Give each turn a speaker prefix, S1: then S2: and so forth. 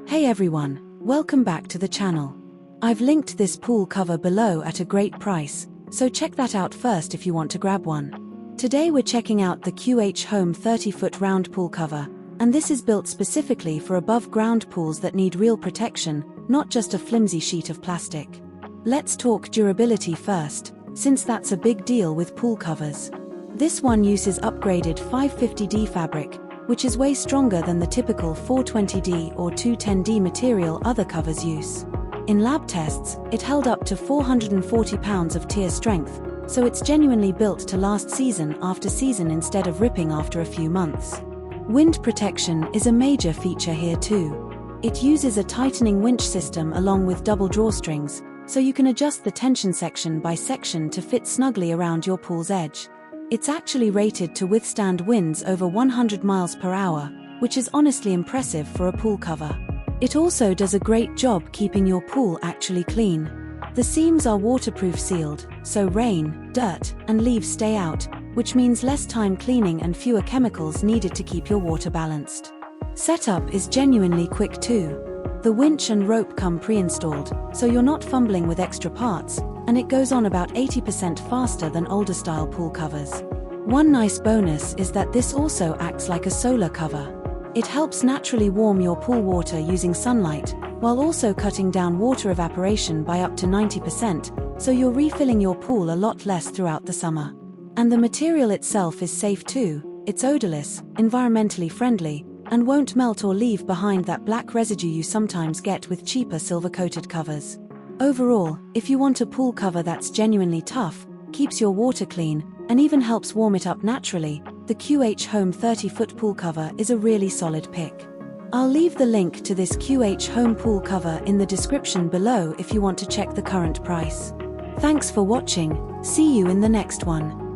S1: Hey everyone, welcome back to the channel. I've linked this pool cover below at a great price, so check that out first if you want to grab one. Today we're checking out the QH.Home 30-foot round pool cover, and this is built specifically for above-ground pools that need real protection, not just a flimsy sheet of plastic. Let's talk durability first, since that's a big deal with pool covers. This one uses upgraded 550D fabric, which is way stronger than the typical 420D or 210D material other covers use. In lab tests, it held up to 440 pounds of tear strength, so it's genuinely built to last season after season instead of ripping after a few months. Wind protection is a major feature here too. It uses a tightening winch system along with double drawstrings, so you can adjust the tension section by section to fit snugly around your pool's edge. It's actually rated to withstand winds over 100 miles per hour, which is honestly impressive for a pool cover. It also does a great job keeping your pool actually clean. The seams are waterproof sealed, so rain, dirt, and leaves stay out, which means less time cleaning and fewer chemicals needed to keep your water balanced. Setup is genuinely quick too. The winch and rope come pre-installed, so you're not fumbling with extra parts, and it goes on about 80% faster than older style pool covers. One nice bonus is that this also acts like a solar cover. It helps naturally warm your pool water using sunlight, while also cutting down water evaporation by up to 90%, so you're refilling your pool a lot less throughout the summer. And the material itself is safe too. It's odorless, environmentally friendly, and won't melt or leave behind that black residue you sometimes get with cheaper silver-coated covers. Overall, if you want a pool cover that's genuinely tough, keeps your water clean, and even helps warm it up naturally, the QH.Home 30-foot pool cover is a really solid pick. I'll leave the link to this QH.Home pool cover in the description below if you want to check the current price. Thanks for watching, see you in the next one.